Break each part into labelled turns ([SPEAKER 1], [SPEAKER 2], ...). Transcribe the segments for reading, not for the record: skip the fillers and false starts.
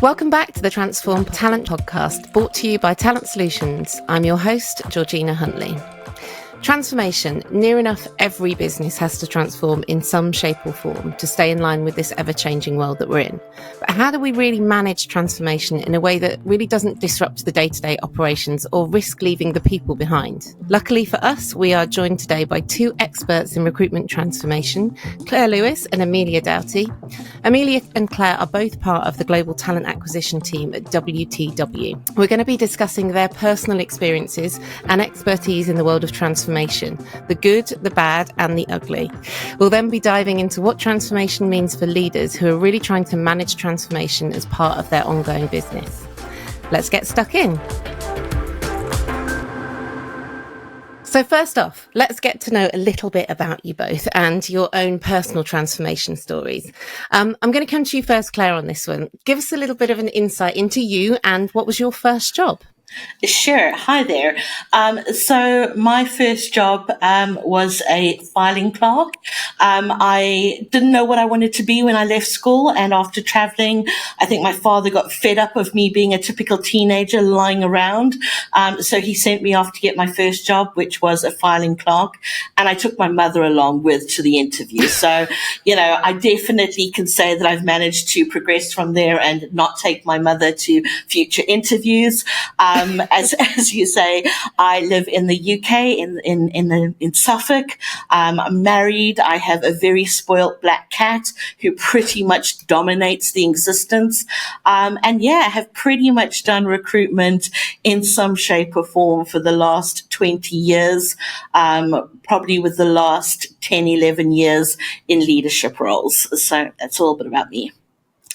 [SPEAKER 1] Welcome back to the Transform Talent podcast, brought to you by Talent Solutions. I'm your host, Georgina Huntley. Transformation. Near enough every business has to transform in some shape or form to stay in line with this ever-changing world that we're in. But how do we really manage transformation in a way that really doesn't disrupt the day-to-day operations or risk leaving the people behind? Luckily for us, we are joined today by two experts in recruitment transformation, Clare Lewis and Amelia Dowty. Amelia and Clare are both part of the global talent acquisition team at WTW. We're going to be discussing their personal experiences and expertise in the world of transformation, the good, the bad, and the ugly. We'll then be diving into what transformation means for leaders who are really trying to manage transformation as part of their ongoing business. Let's get stuck in. So first off, let's get to know a little bit about you both and your own personal transformation stories. I'm going to come to you first, Clare, on this one. Give us a little bit of an insight into you and what was your first job?
[SPEAKER 2] Sure. Hi there. So my first job was a filing clerk. I didn't know what I wanted to be when I left school, and after traveling, I think my father got fed up of me being a typical teenager lying around. So he sent me off to get my first job, which was a filing clerk, and I took my mother along to the interview. So, I definitely can say that I've managed to progress from there and not take my mother to future interviews. As you say, I live in the UK, in Suffolk. I'm married. I have a very spoilt black cat who pretty much dominates the existence. I have pretty much done recruitment in some shape or form for the last 20 years, probably with the last 10, 11 years in leadership roles. So that's a little bit about me.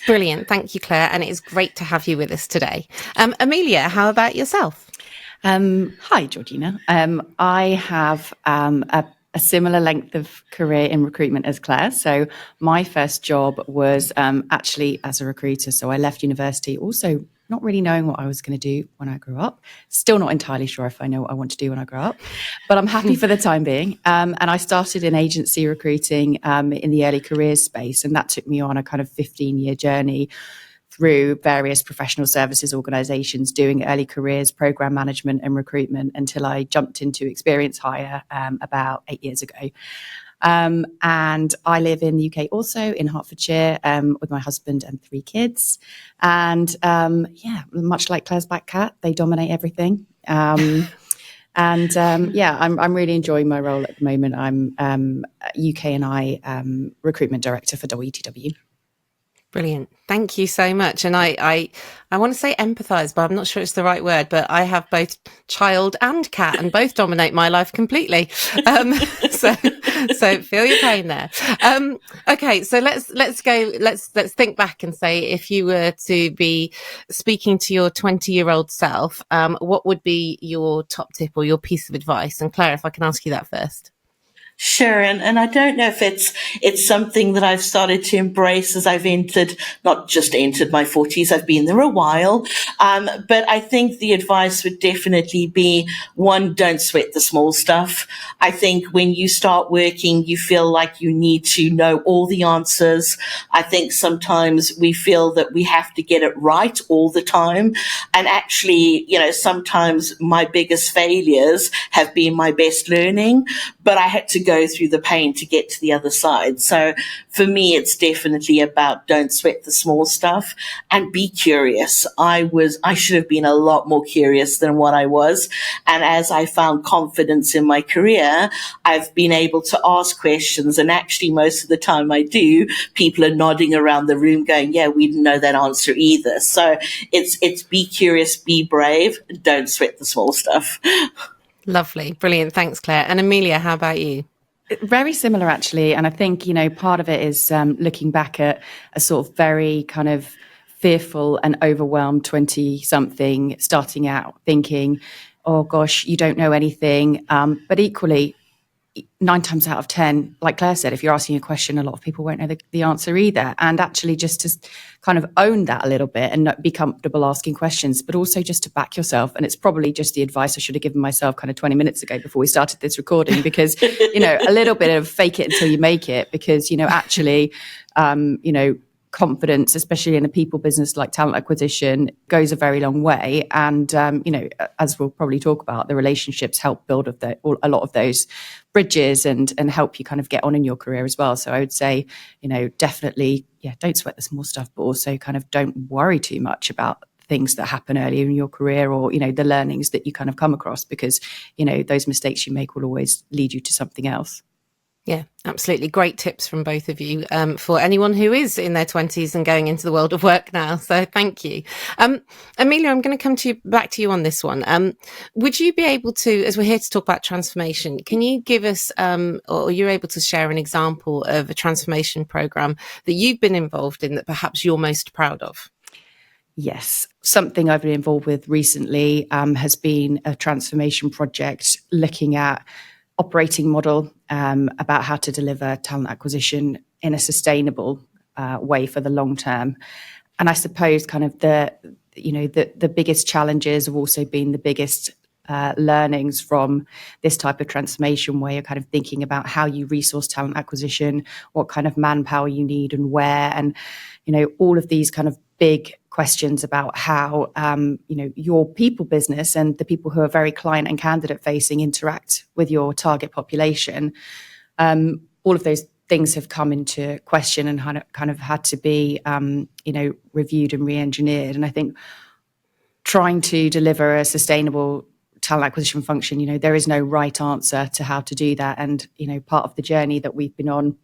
[SPEAKER 1] Brilliant. Thank you, Clare. And it is great to have you with us today. Amelia, how about yourself?
[SPEAKER 3] Hi, Georgina. I have a similar length of career in recruitment as Clare. So my first job was actually as a recruiter. So I left university also not really knowing what I was going to do when I grew up. Still not entirely sure if I know what I want to do when I grow up, but I'm happy for the time being. And I started in agency recruiting in the early careers space. And that took me on a kind of 15-year journey through various professional services organizations doing early careers, program management and recruitment until I jumped into Experience Hire about 8 years ago. And I live in the UK also in Hertfordshire with my husband and 3 kids. And much like Claire's black cat, they dominate everything. I'm really enjoying my role at the moment. I'm UK and I recruitment director for WTW.
[SPEAKER 1] Brilliant. Thank you so much. And I want to say empathize, but I'm not sure it's the right word, but I have both child and cat and both dominate my life completely. So feel your pain there. Okay. So let's think back and say, if you were to be speaking to your 20-year-old self, what would be your top tip or your piece of advice? And Clare, if I can ask you that first.
[SPEAKER 2] Sure. And I don't know if it's something that I've started to embrace as I've not just entered my 40s, I've been there a while. But I think the advice would definitely be, one, don't sweat the small stuff. I think when you start working, you feel like you need to know all the answers. I think sometimes we feel that we have to get it right all the time. And actually, sometimes my biggest failures have been my best learning, but I had to go through the pain to get to the other side. So for me, it's definitely about don't sweat the small stuff and be curious. I should have been a lot more curious than what I was. And as I found confidence in my career, I've been able to ask questions. And actually, most of the time I do, people are nodding around the room going, yeah, we didn't know that answer either. So it's be curious, be brave, don't sweat the small stuff.
[SPEAKER 1] Lovely. Brilliant. Thanks, Clare. And Amelia, how about you?
[SPEAKER 3] Very similar, actually. And I think, part of it is looking back at a sort of very kind of fearful and overwhelmed 20-something starting out thinking, oh, gosh, you don't know anything. But equally, 9 times out of 10, like Clare said, if you're asking a question, a lot of people won't know the answer either. And actually just to kind of own that a little bit and not be comfortable asking questions, but also just to back yourself. And it's probably just the advice I should have given myself kind of 20 minutes ago before we started this recording, because, a little bit of fake it until you make it, because, actually, confidence, especially in a people business like talent acquisition, goes a very long way. And, as we'll probably talk about, the relationships help build a lot of those bridges and help you kind of get on in your career as well. So I would say, definitely, don't sweat the small stuff, but also kind of don't worry too much about things that happen earlier in your career, or, the learnings that you kind of come across, because, those mistakes you make will always lead you to something else.
[SPEAKER 1] Yeah, absolutely. Great tips from both of you for anyone who is in their 20s and going into the world of work now. So thank you. Amelia, I'm going to come back to you on this one. Would you be able to, as we're here to talk about transformation, can you give us, or you're able to share an example of a transformation program that you've been involved in that perhaps you're most proud of?
[SPEAKER 3] Yes. Something I've been involved with recently has been a transformation project looking at operating model about how to deliver talent acquisition in a sustainable way for the long term. And I suppose kind of the biggest challenges have also been the biggest learnings from this type of transformation, where you're kind of thinking about how you resource talent acquisition, what kind of manpower you need and where, and all of these kind of big questions about how your people business and the people who are very client and candidate facing interact with your target population. All of those things have come into question and kind of had to be reviewed and re-engineered. And I think trying to deliver a sustainable talent acquisition function, there is no right answer to how to do that. And part of the journey that we've been on,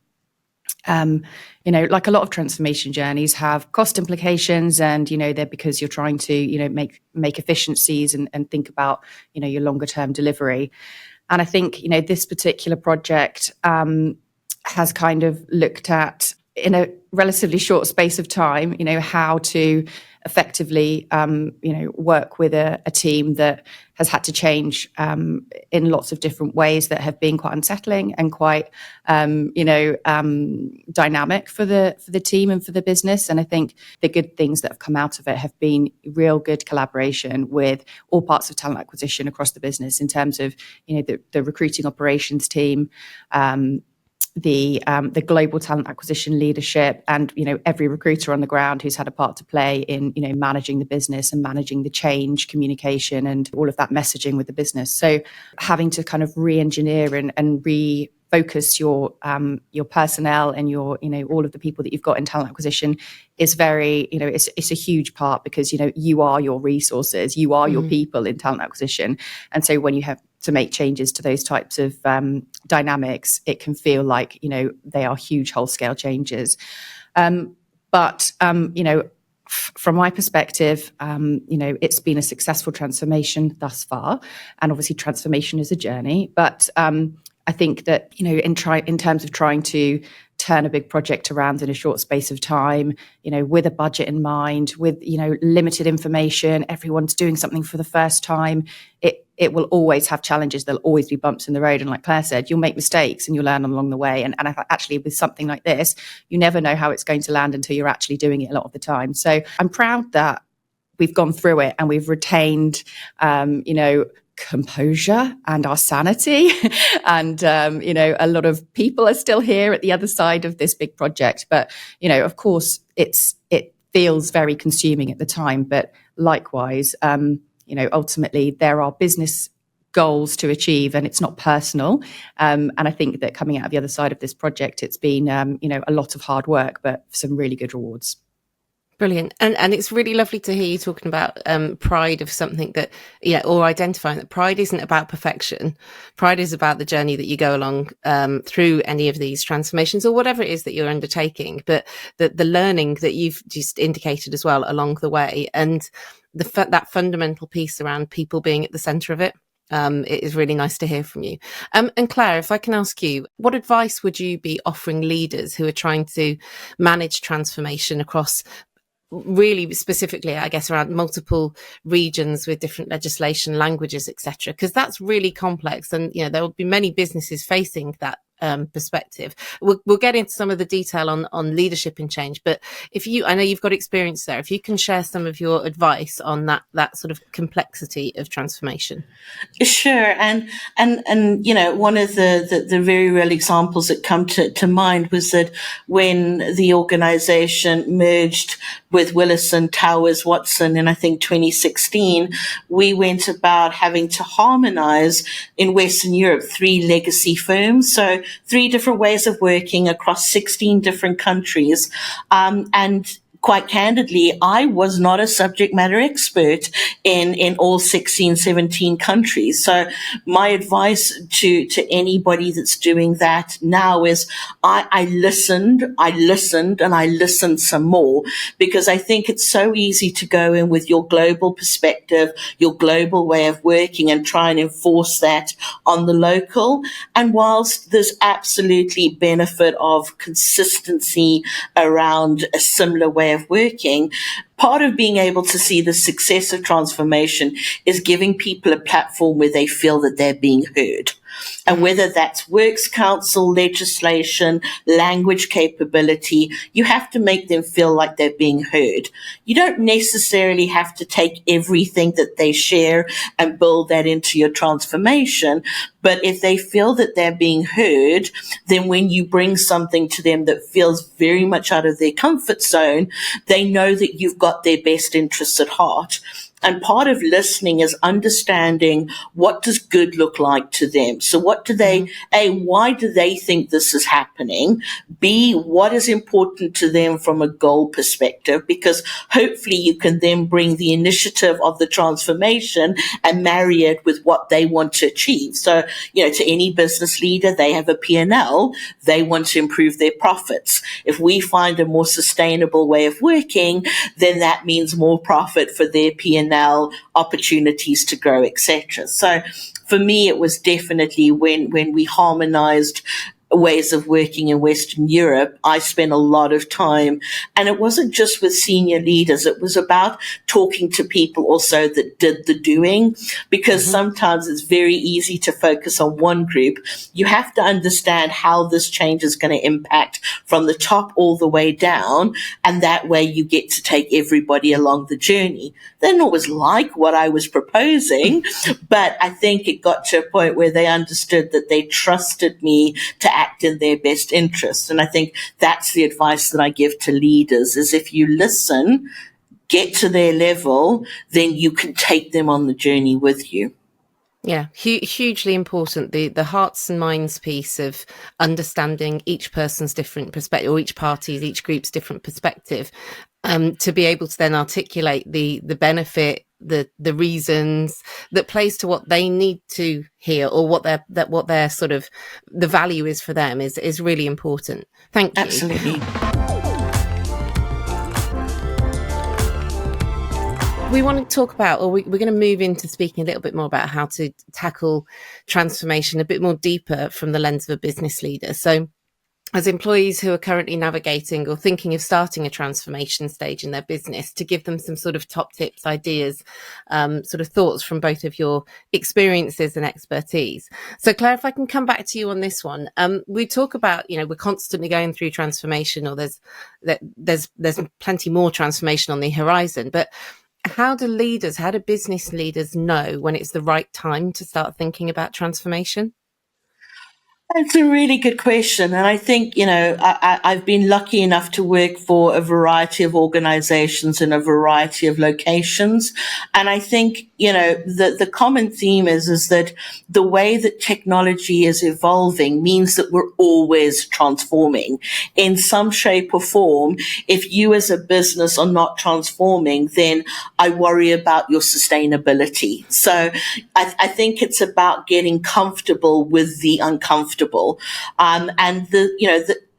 [SPEAKER 3] like a lot of transformation journeys, have cost implications, and they're because you're trying to make efficiencies and think about your longer term delivery. And I think this particular project has kind of looked at, in a relatively short space of time, how to effectively work with a team that has had to change in lots of different ways that have been quite unsettling and quite dynamic for the team and for the business. And I think the good things that have come out of it have been real good collaboration with all parts of talent acquisition across the business, in terms of the recruiting operations team, the global talent acquisition leadership, and every recruiter on the ground who's had a part to play in managing the business and managing the change communication and all of that messaging with the business. So having to kind of re-engineer and refocus your personnel and your all of the people that you've got in talent acquisition is very it's a huge part, because you are your resources, you are your people in talent acquisition. And so when you have to make changes to those types of dynamics, it can feel like they are huge whole scale changes. But from my perspective, it's been a successful transformation thus far, and obviously transformation is a journey. But I think that in terms of trying to turn a big project around in a short space of time, with a budget in mind, with limited information, everyone's doing something for the first time, it will always have challenges. There'll always be bumps in the road, and like Claire said, you'll make mistakes and you'll learn along the way. And actually, with something like this, you never know how it's going to land until you're actually doing it a lot of the time. So I'm proud that we've gone through it and we've retained composure and our sanity. And a lot of people are still here at the other side of this big project. But of course, it feels very consuming at the time. But likewise, ultimately there are business goals to achieve, and it's not personal. And I think that coming out of the other side of this project, it's been a lot of hard work, but some really good rewards.
[SPEAKER 1] Brilliant. And it's really lovely to hear you talking about pride of something that, or identifying that pride isn't about perfection. Pride is about the journey that you go along through any of these transformations or whatever it is that you're undertaking, but the learning that you've just indicated as well along the way, and that fundamental piece around people being at the centre of it. It is really nice to hear from you. And Claire, if I can ask you, what advice would you be offering leaders who are trying to manage transformation across, really specifically, I guess, around multiple regions with different legislation, languages, etc.? Because that's really complex, and there will be many businesses facing that perspective. We'll get into some of the detail on leadership and change, but I know you've got experience there, if you can share some of your advice on that sort of complexity of transformation.
[SPEAKER 2] Sure. And one of the very real examples that come to mind was that when the organization merged with Willison Towers Watson in, I think, 2016, we went about having to harmonize in Western Europe 3 legacy firms. So 3 different ways of working across 16 different countries. And quite candidly, I was not a subject matter expert in all 16, 17 countries. So my advice to anybody that's doing that now is I listened, and I listened some more, because I think it's so easy to go in with your global perspective, your global way of working, and try and enforce that on the local. And whilst there's absolutely benefit of consistency around a similar way of working, part of being able to see the success of transformation is giving people a platform where they feel that they're being heard. And whether that's works council, legislation, language capability, you have to make them feel like they're being heard. You don't necessarily have to take everything that they share and build that into your transformation. But if they feel that they're being heard, then when you bring something to them that feels very much out of their comfort zone, they know that you've got their best interests at heart. And part of listening is understanding, what does good look like to them? So what do they, A, why do they think this is happening? B, what is important to them from a goal perspective? Because hopefully you can then bring the initiative of the transformation and marry it with what they want to achieve. So, to any business leader, they have a P&L. They want to improve their profits. If we find a more sustainable way of working, then that means more profit for their P&L, opportunities to grow, etc. So for me, it was definitely when we harmonized ways of working in Western Europe, I spent a lot of time, and it wasn't just with senior leaders. It was about talking to people also that did the doing, because sometimes it's very easy to focus on one group. You have to understand how this change is going to impact from the top all the way down, and that way you get to take everybody along the journey. They didn't always like what I was proposing, but I think it got to a point where they understood that they trusted me to act in their best interest. And I think that's the advice that I give to leaders, is if you listen, get to their level, then you can take them on the journey with you.
[SPEAKER 1] Yeah, hugely important. The hearts and minds piece of understanding each person's different perspective, or each party's, each group's different perspective, to be able to then articulate the benefit, the reasons that plays to what they need to hear, or what their sort of the value is for them is really important. Thank you.
[SPEAKER 2] Absolutely.
[SPEAKER 1] We want to talk about, or we're going to move into speaking a little bit more about how to tackle transformation a bit more deeper from the lens of a business leader. So as employees who are currently navigating or thinking of starting a transformation stage in their business, to give them some sort of top tips, ideas, sort of thoughts from both of your experiences and expertise. So Claire, if I can come back to you on this one, we talk about, we're constantly going through transformation, or there's plenty more transformation on the horizon, but how do business leaders know when it's the right time to start thinking about transformation?
[SPEAKER 2] That's a really good question. And I think, I've been lucky enough to work for a variety of organizations in a variety of locations. And I think, the common theme is that the way that technology is evolving means that we're always transforming in some shape or form. If you as a business are not transforming, then I worry about your sustainability. So I think it's about getting comfortable with the uncomfortable. And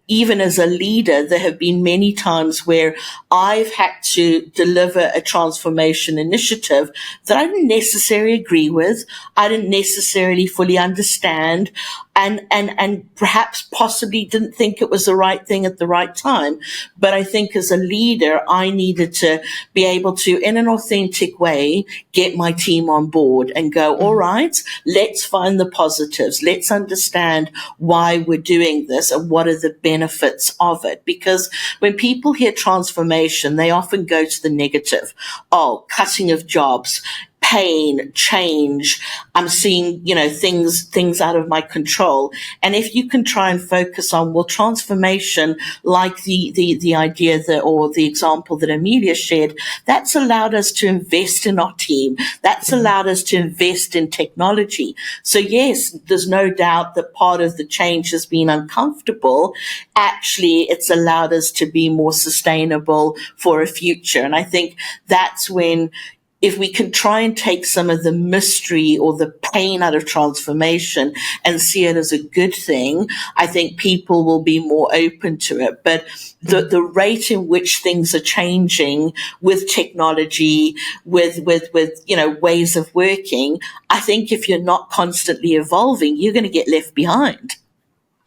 [SPEAKER 2] even as a leader, there have been many times where I've had to deliver a transformation initiative that I didn't necessarily agree with. I didn't necessarily fully understand, and perhaps possibly didn't think it was the right thing at the right time. But I think as a leader, I needed to be able to, in an authentic way, get my team on board and go, all right, let's find the positives. Let's understand why we're doing this and what are the benefits of it. Because when people hear transformation, they often go to the negative. Oh, cutting of jobs, pain, change. I'm seeing, things out of my control. And if you can try and focus on, well, transformation, like the idea that, or the example that Amelia shared, that's allowed us to invest in our team. That's allowed us to invest in technology. So yes, there's no doubt that part of the change has been uncomfortable. Actually, it's allowed us to be more sustainable for a future. And I think that's when, if we can try and take some of the mystery or the pain out of transformation and see it as a good thing, I think people will be more open to it. But the rate in which things are changing with technology, with ways of working, I think if you're not constantly evolving, you're going to get left behind.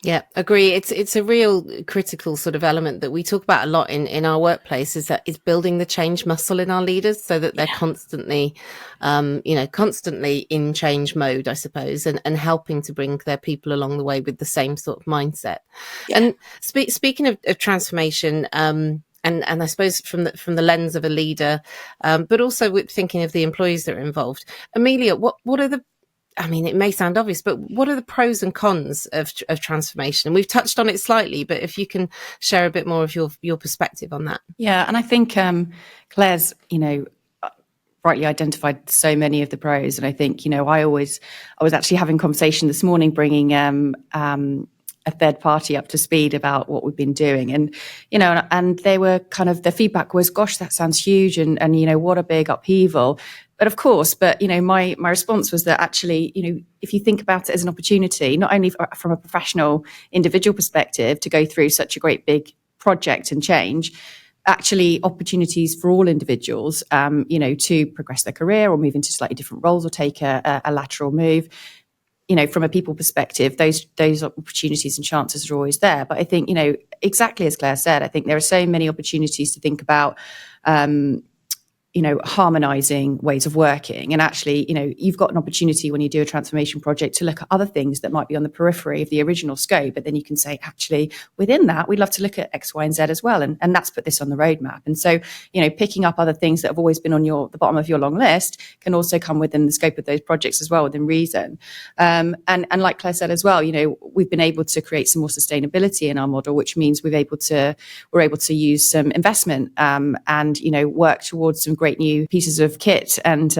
[SPEAKER 1] Yeah, agree. It's a real critical sort of element that we talk about a lot in our workplace, is building the change muscle in our leaders so that they're constantly, constantly in change mode, I suppose, and helping to bring their people along the way with the same sort of mindset. Yeah. And speaking of transformation, and I suppose from the lens of a leader, but also with thinking of the employees that are involved, Amelia, what are the, I mean, it may sound obvious, but what are the pros and cons of transformation? And we've touched on it slightly, but if you can share a bit more of your perspective on that.
[SPEAKER 3] Yeah, and I think Claire's, rightly identified so many of the pros. And I think, I was actually having conversation this morning, bringing a third party up to speed about what we've been doing. And, and they were the feedback was, gosh, that sounds huge. And what a big upheaval. But of course, my response was that actually, if you think about it as an opportunity, not only from a professional individual perspective to go through such a great big project and change, actually opportunities for all individuals, to progress their career or move into slightly different roles or take a lateral move. From a people perspective, those opportunities and chances are always there. But I think, exactly as Claire said, I think there are so many opportunities to think about, harmonizing ways of working. And actually, you've got an opportunity when you do a transformation project to look at other things that might be on the periphery of the original scope. But then you can say, actually, within that, we'd love to look at X, Y, and Z as well. And that's put this on the roadmap. And so, picking up other things that have always been on the bottom of your long list can also come within the scope of those projects as well, within reason. And like Claire said as well, we've been able to create some more sustainability in our model, which means we're able to use some investment and work towards some great new pieces of kit and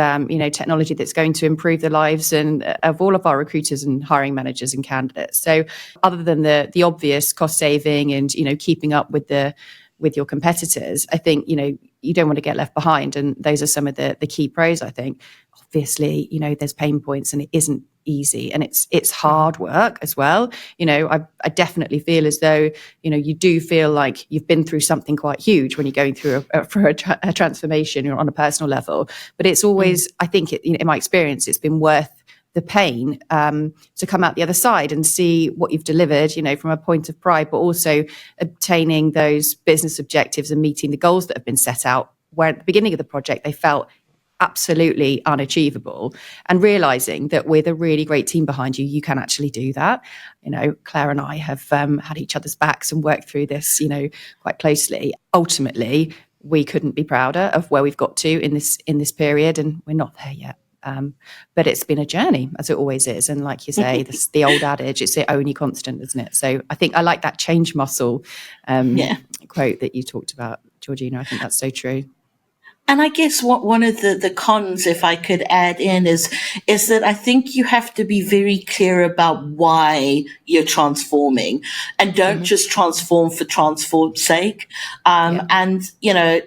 [SPEAKER 3] technology that's going to improve the lives of all of our recruiters and hiring managers and candidates. So other than the obvious cost saving and keeping up with your competitors, I think you don't want to get left behind, and those are some of the key pros. I think obviously there's pain points and it isn't easy and it's hard work as well. I definitely feel as though you do feel like you've been through something quite huge when you're going through a transformation on a personal level, but it's always I think in my experience it's been worth the pain to come out the other side and see what you've delivered, from a point of pride, but also obtaining those business objectives and meeting the goals that have been set out, where at the beginning of the project they felt absolutely unachievable, and realizing that with a really great team behind you, you can actually do that. Claire and I have had each other's backs and worked through this, quite closely. Ultimately, we couldn't be prouder of where we've got to in this period, and we're not there yet. But it's been a journey, as it always is. And like you say, the old adage, it's the only constant, isn't it? So I think I like that change muscle quote that you talked about, Georgina. I think that's so true.
[SPEAKER 2] And I guess one of the cons, if I could add in, is that I think you have to be very clear about why you're transforming, and don't just transform for transform's sake. And,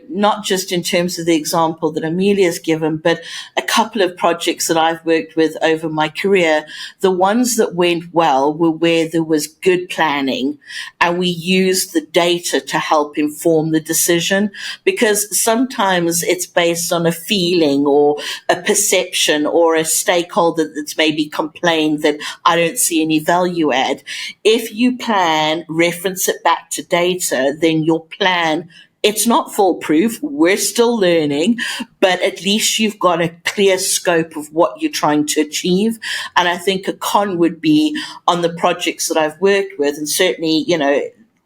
[SPEAKER 2] not just in terms of the example that Amelia's given, but a couple of projects that I've worked with over my career, the ones that went well were where there was good planning and we used the data to help inform the decision, because sometimes it's based on a feeling or a perception or a stakeholder that's maybe complained that I don't see any value add. If you plan, reference it back to data, then your plan, it's not foolproof. We're still learning, but at least you've got a clear scope of what you're trying to achieve. And I think a con would be on the projects that I've worked with, and certainly,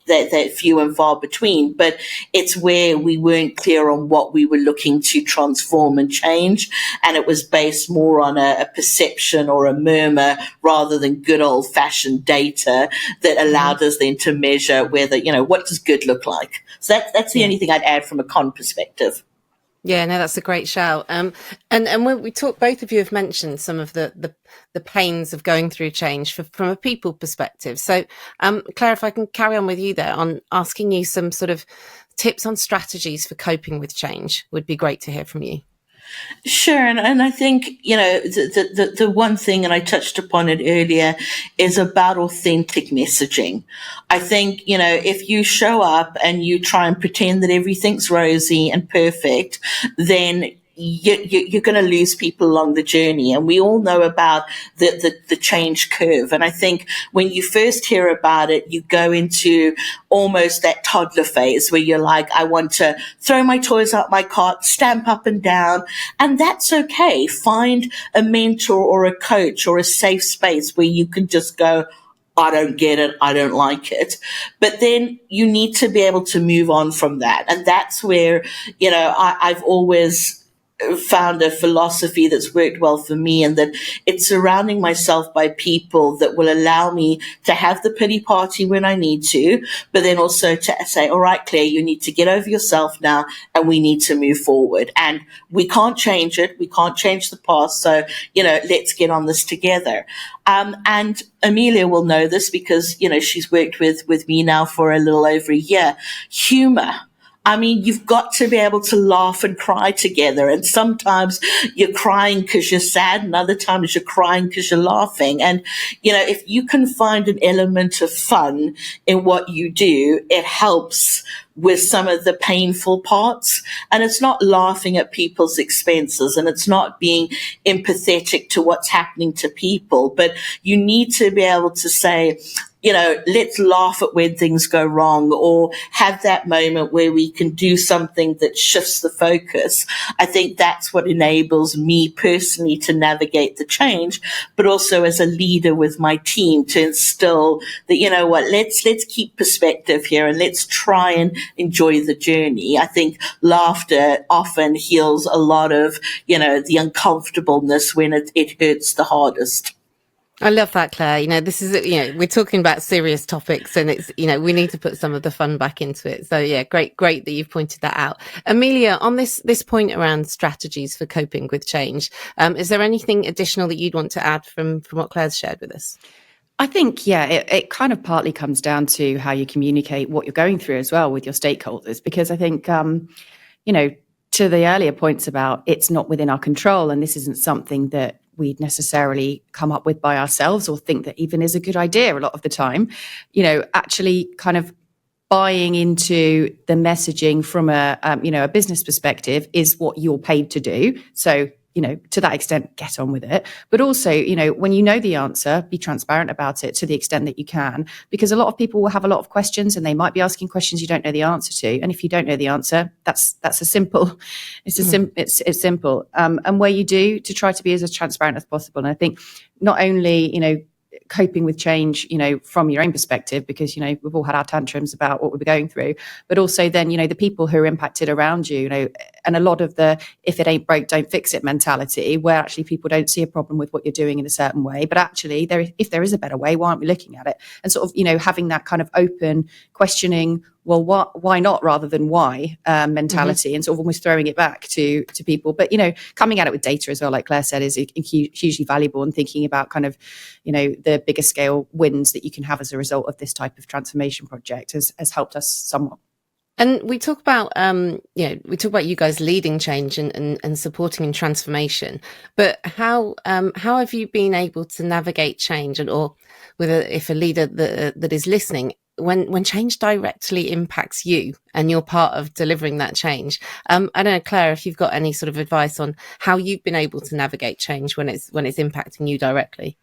[SPEAKER 2] they're few and far between, but it's where we weren't clear on what we were looking to transform and change. And it was based more on a perception or a murmur rather than good old fashioned data that allowed us then to measure whether, what does good look like? So that's the only thing I'd add from a con perspective.
[SPEAKER 1] Yeah, no, that's a great shout. And when we talk, both of you have mentioned some of the pains of going through change from a people perspective. So, Claire, if I can carry on with you there on asking you some sort of tips on strategies for coping with change, would be great to hear from you.
[SPEAKER 2] Sure. And I think, the one thing, and I touched upon it earlier, is about authentic messaging. I think, if you show up and you try and pretend that everything's rosy and perfect, then you're going to lose people along the journey. And we all know about the change curve. And I think when you first hear about it, you go into almost that toddler phase where you're like, I want to throw my toys out my cart, stamp up and down. And that's okay. Find a mentor or a coach or a safe space where you can just go, I don't get it. I don't like it. But then you need to be able to move on from that. And that's where, I've always found a philosophy that's worked well for me, and that it's surrounding myself by people that will allow me to have the pity party when I need to, but then also to say, all right, Claire, you need to get over yourself now and we need to move forward. And we can't change it. We can't change the past. So, let's get on this together. And Amelia will know this because, she's worked with me now for a little over a year. Humor. I mean, you've got to be able to laugh and cry together. And sometimes you're crying because you're sad, and other times you're crying because you're laughing. And, if you can find an element of fun in what you do, it helps with some of the painful parts. And it's not laughing at people's expenses, and it's not being empathetic to what's happening to people, but you need to be able to say, let's laugh at when things go wrong, or have that moment where we can do something that shifts the focus. I think that's what enables me personally to navigate the change, but also as a leader with my team to instill that, let's keep perspective here and let's try and enjoy the journey. I think laughter often heals a lot of, the uncomfortableness when it hurts the hardest.
[SPEAKER 1] I love that, Claire. This is, we're talking about serious topics, and it's, we need to put some of the fun back into it. So yeah, great that you've pointed that out. Amelia, on this point around strategies for coping with change, is there anything additional that you'd want to add from what Claire's shared with us?
[SPEAKER 3] I think, it kind of partly comes down to how you communicate what you're going through as well with your stakeholders, because I think, to the earlier points about it's not within our control, and this isn't something that we'd necessarily come up with by ourselves or think that even is a good idea a lot of the time, actually kind of buying into the messaging from a business perspective is what you're paid to do. So, to that extent, get on with it. But also, when you know the answer, be transparent about it to the extent that you can, because a lot of people will have a lot of questions and they might be asking questions you don't know the answer to. And if you don't know the answer, it's simple. It's simple. And where you do, to try to be as transparent as possible. And I think not only, coping with change, from your own perspective, because, we've all had our tantrums about what we were going through, but also then, the people who are impacted around you, and a lot of the, if it ain't broke, don't fix it mentality, where actually people don't see a problem with what you're doing in a certain way, but actually if there is a better way, why aren't we looking at it? And sort of, having that kind of open questioning, well, why not rather than why mentality, and sort of almost throwing it back to people. But, coming at it with data as well, like Claire said, is hugely valuable, and thinking about kind of, the bigger scale wins that you can have as a result of this type of transformation project has helped us somewhat.
[SPEAKER 1] And we talk about, we talk about you guys leading change and supporting in transformation. But how have you been able to navigate change, or if a leader that is listening, when change directly impacts you and you're part of delivering that change? I don't know, Claire, if you've got any sort of advice on how you've been able to navigate change when it's impacting you directly.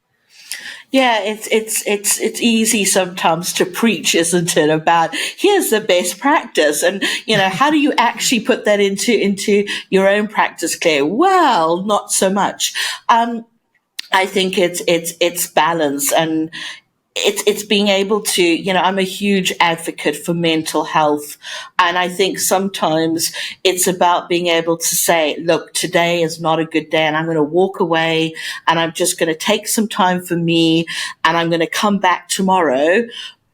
[SPEAKER 2] Yeah, it's easy sometimes to preach, isn't it? About here's the best practice, and how do you actually put that into your own practice, Claire? Well, not so much. I think it's balance, and it's being able to, I'm a huge advocate for mental health. And I think sometimes it's about being able to say, look, today is not a good day and I'm going to walk away and I'm just going to take some time for me and I'm going to come back tomorrow.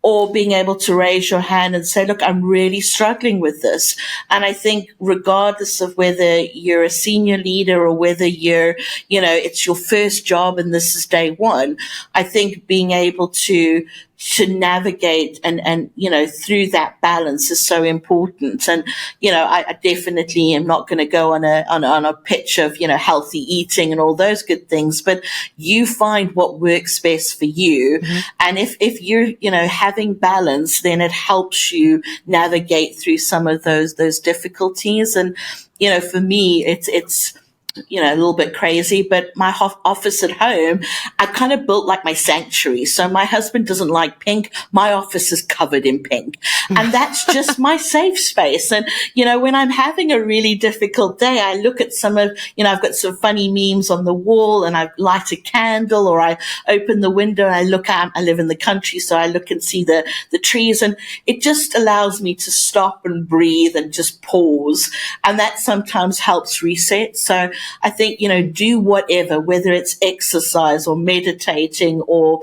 [SPEAKER 2] Or being able to raise your hand and say, look, I'm really struggling with this. And I think regardless of whether you're a senior leader or whether you're, it's your first job and this is day one, I think being able to navigate and through that balance is so important. And I definitely am not going to go on a pitch of healthy eating and all those good things, but you find what works best for you. Mm-hmm. And if you're having balance, then it helps you navigate through some of those difficulties. And for me, it's a little bit crazy, but my office at home, I kind of built like my sanctuary. So my husband doesn't like pink. My office is covered in pink. And that's just my safe space. And, when I'm having a really difficult day, I look at some of, I've got some funny memes on the wall and I light a candle or I open the window and I look out. I live in the country, so I look and see the trees, and it just allows me to stop and breathe and just pause. And that sometimes helps reset. So I think, do whatever, whether it's exercise or meditating or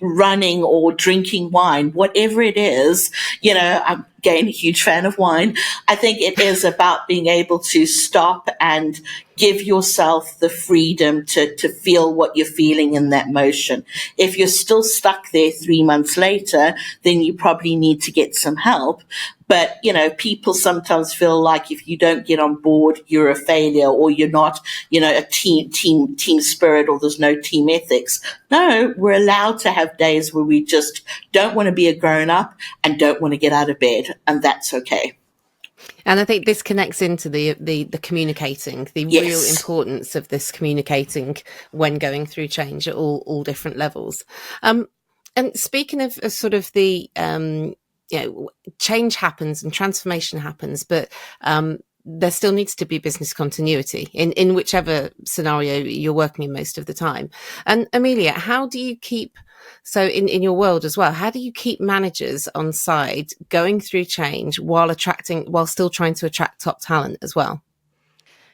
[SPEAKER 2] running or drinking wine, whatever it is, I'm again a huge fan of wine. I think it is about being able to stop and give yourself the freedom to feel what you're feeling in that motion. If you're still stuck there 3 months later, then you probably need to get some help. But, people sometimes feel like if you don't get on board, you're a failure or you're not, a team spirit, or there's no team ethics. No, we're allowed to have days where we just don't want to be a grown up and don't want to get out of bed. And that's okay.
[SPEAKER 1] And I think this connects into the communicating, the
[SPEAKER 2] yes.
[SPEAKER 1] real importance of this communicating when going through change at all different levels. And speaking of sort of the, change happens and transformation happens, but there still needs to be business continuity in whichever scenario you're working in most of the time. And Amelia, how do you keep, so in your world as well, how do you keep managers on side going through change while still trying to attract top talent as well?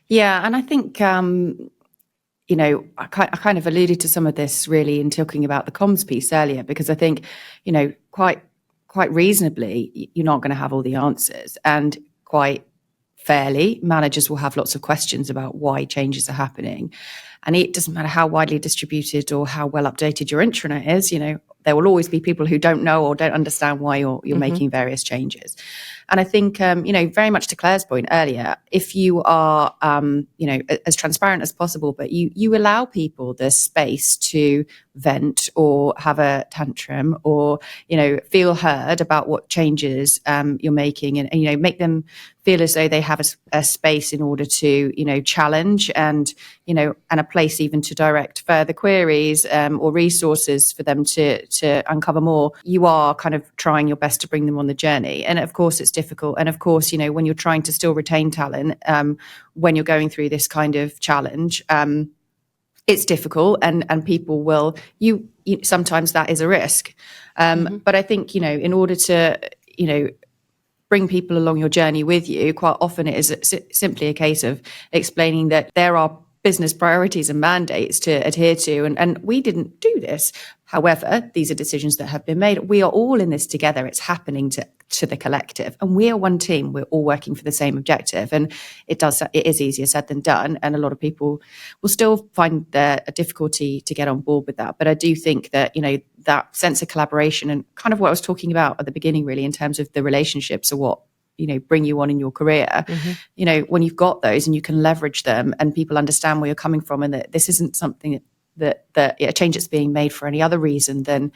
[SPEAKER 3] Yeah, and I think, I kind of alluded to some of this really in talking about the comms piece earlier, because I think, quite reasonably, you're not going to have all the answers, and quite fairly, managers will have lots of questions about why changes are happening. And it doesn't matter how widely distributed or how well updated your intranet is, there will always be people who don't know or don't understand why you're mm-hmm. making various changes. And I think, very much to Claire's point earlier, if you are, as transparent as possible, but you allow people the space to vent or have a tantrum or, feel heard about what changes you're making and make them feel as though they have a space in order to, challenge and a place even to direct further queries or resources for them to uncover more. You are kind of trying your best to bring them on the journey. And of course, it's difficult. And of course, when you're trying to still retain talent, when you're going through this kind of challenge, it's difficult and people will, sometimes that is a risk. Mm-hmm. But I think, in order to, bring people along your journey with you, quite often it is simply a case of explaining that there are business priorities and mandates to adhere to. And we didn't do this. However, these are decisions that have been made. We are all in this together. It's happening to the collective. And we are one team. We're all working for the same objective. And it is easier said than done. And a lot of people will still find a difficulty to get on board with that. But I do think that, that sense of collaboration and kind of what I was talking about at the beginning, really, in terms of the relationships are what bring you on in your career. When you've got those and you can leverage them and people understand where you're coming from, and that this isn't something that a change that's being made for any other reason than,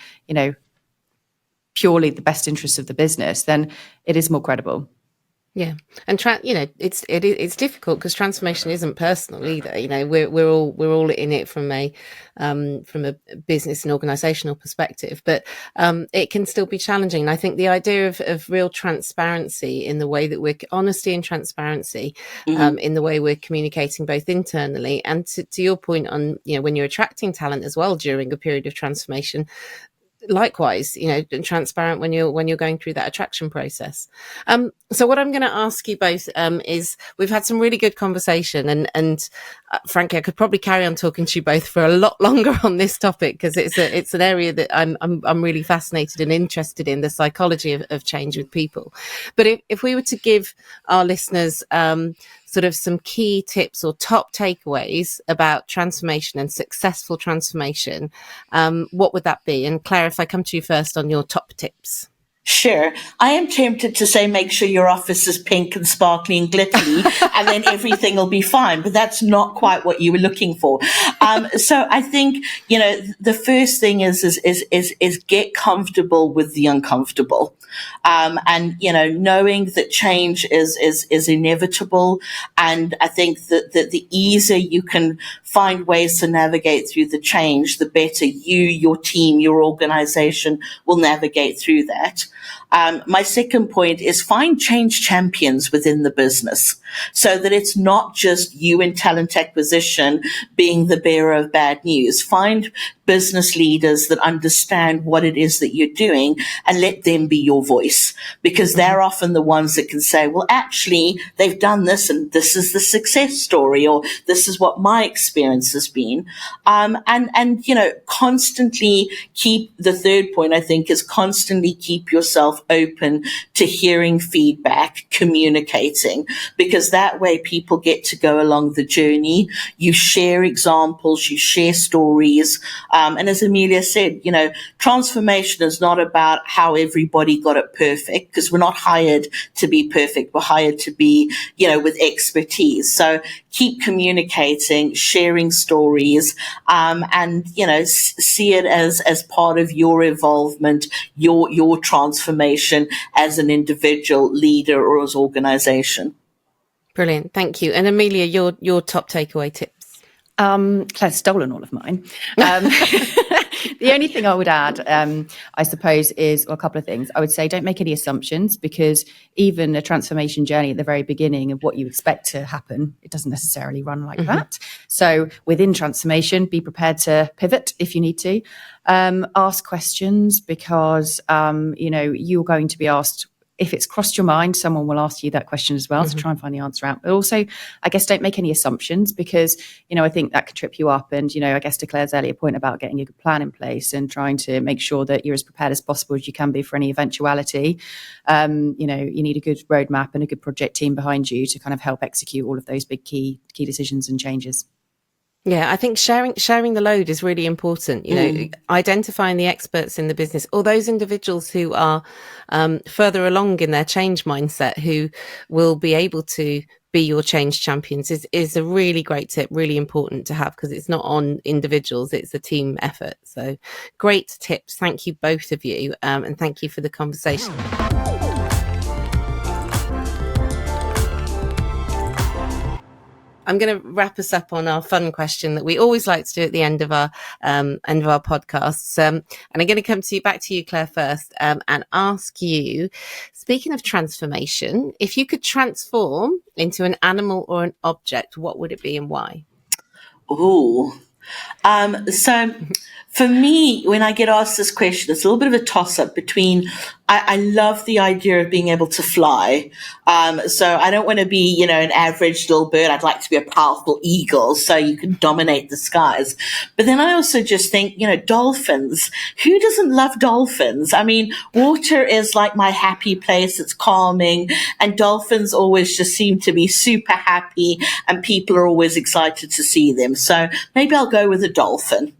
[SPEAKER 3] purely the best interests of the business, then it is more credible.
[SPEAKER 1] Yeah, and it's difficult because transformation isn't personal either. We're all in it from a business and organisational perspective, but it can still be challenging. And I think the idea of real transparency in the way that honesty and transparency in the way we're communicating both internally and to your point on when you're attracting talent as well during a period of transformation. Likewise, transparent when you're going through that attraction process. So what I'm going to ask you both is, we've had some really good conversation, and frankly, I could probably carry on talking to you both for a lot longer on this topic because it's an area that I'm really fascinated and interested in, the psychology of change with people. But if we were to give our listeners sort of some key tips or top takeaways about transformation and successful transformation, what would that be? And Claire, if I come to you first on your top tips.
[SPEAKER 2] Sure. I am tempted to say make sure your office is pink and sparkly and glittery and then everything will be fine. But that's not quite what you were looking for. So I think, the first thing is get comfortable with the uncomfortable. And knowing that change is inevitable. And I think that the easier you can find ways to navigate through the change, the better you, your team, your organization will navigate through that. My second point is find change champions within the business so that it's not just you in talent acquisition being the bearer of bad news. Find business leaders that understand what it is that you're doing and let them be your voice, because they're often the ones that can say, well, actually, they've done this and this is the success story, or this is what my experience has been. And constantly keep, the third point, I think, is constantly keep yourself open to hearing feedback, communicating, because that way people get to go along the journey. You share examples, you share stories. And as Amelia said, transformation is not about how everybody got it perfect, because we're not hired to be perfect. We're hired to be, with expertise. So keep communicating, sharing stories, and, see it as part of your involvement, your transformation as an individual leader or as organization.
[SPEAKER 1] Brilliant. Thank you. And Amelia, your top takeaway tips.
[SPEAKER 3] Claire's stolen all of mine. The only thing I would add, I suppose, is a couple of things. I would say don't make any assumptions, because even a transformation journey at the very beginning of what you expect to happen, it doesn't necessarily run like that. So within transformation, be prepared to pivot if you need to. Ask questions, because, you're going to be asked. If it's crossed your mind, someone will ask you that question as well to try and find the answer out. But also, I guess, don't make any assumptions, because, I think that could trip you up. And, I guess to Claire's earlier point about getting a good plan in place and trying to make sure that you're as prepared as possible as you can be for any eventuality. You need a good roadmap and a good project team behind you to kind of help execute all of those big key decisions and changes.
[SPEAKER 1] Yeah, I think sharing the load is really important. Identifying the experts in the business, or those individuals who are further along in their change mindset, who will be able to be your change champions, is a really great tip, really important to have, because it's not on individuals, it's a team effort. So great tips. Thank you, both of you. And thank you for the conversation. I'm going to wrap us up on our fun question that we always like to do at the end of our podcasts. And I'm going to come back to you, Claire, first, and ask you, speaking of transformation, if you could transform into an animal or an object, what would it be and why?
[SPEAKER 2] Ooh. So for me, when I get asked this question, it's a little bit of a toss-up between, I love the idea of being able to fly. So I don't want to be, an average little bird. I'd like to be a powerful eagle so you can dominate the skies. But then I also just think, dolphins. Who doesn't love dolphins? I mean, water is like my happy place. It's calming. And dolphins always just seem to be super happy, and people are always excited to see them. So maybe I'll go with a dolphin.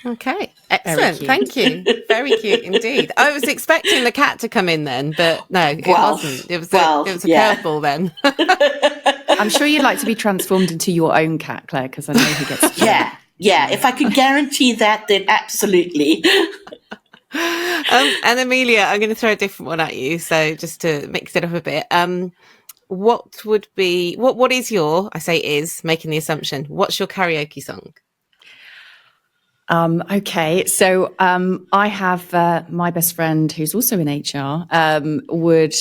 [SPEAKER 1] Okay, excellent. Thank you. Very cute indeed. I was expecting the cat to come in then, but no, it wasn't. It was a curveball then.
[SPEAKER 3] I'm sure you'd like to be transformed into your own cat, Claire, because I know he gets.
[SPEAKER 2] Yeah. If I could guarantee that, then absolutely.
[SPEAKER 1] And Amelia, I'm going to throw a different one at you. So just to mix it up a bit, what is your? I say is making the assumption. What's your karaoke song?
[SPEAKER 3] Okay, so I have my best friend who's also in HR would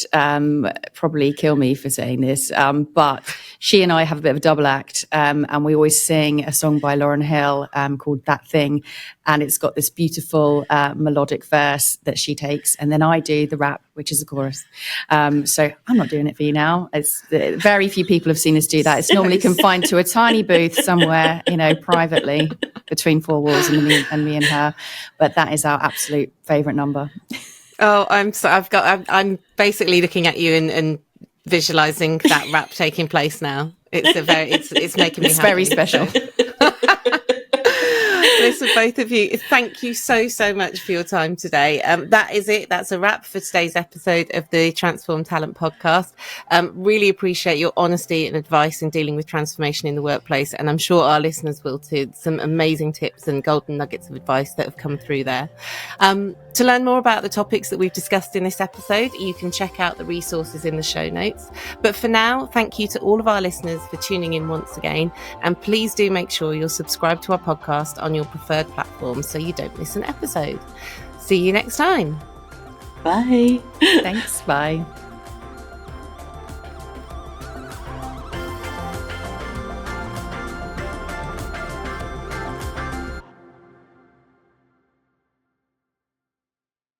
[SPEAKER 3] probably kill me for saying this, but she and I have a bit of a double act, and we always sing a song by Lauryn Hill called That Thing, and it's got this beautiful melodic verse that she takes, and then I do the rap, which is the chorus. So I'm not doing it for you now. It's very few people have seen us do that. It's normally confined to a tiny booth somewhere, privately between four walls and me and her. But that is our absolute favourite number.
[SPEAKER 1] Oh, I'm basically looking at you and visualising that rap taking place now. It's making me happy.
[SPEAKER 3] Very special.
[SPEAKER 1] Listen, both of you, thank you so much for your time today. That is it. That's a wrap for today's episode of the Transform Talent podcast. Really appreciate your honesty and advice in dealing with transformation in the workplace. And I'm sure our listeners will too. Some amazing tips and golden nuggets of advice that have come through there. To learn more about the topics that we've discussed in this episode, you can check out the resources in the show notes. But for now, thank you to all of our listeners for tuning in once again. And please do make sure you're subscribed to our podcast on your preferred platform so you don't miss an episode. See you next time.
[SPEAKER 2] Bye.
[SPEAKER 3] Thanks. Bye.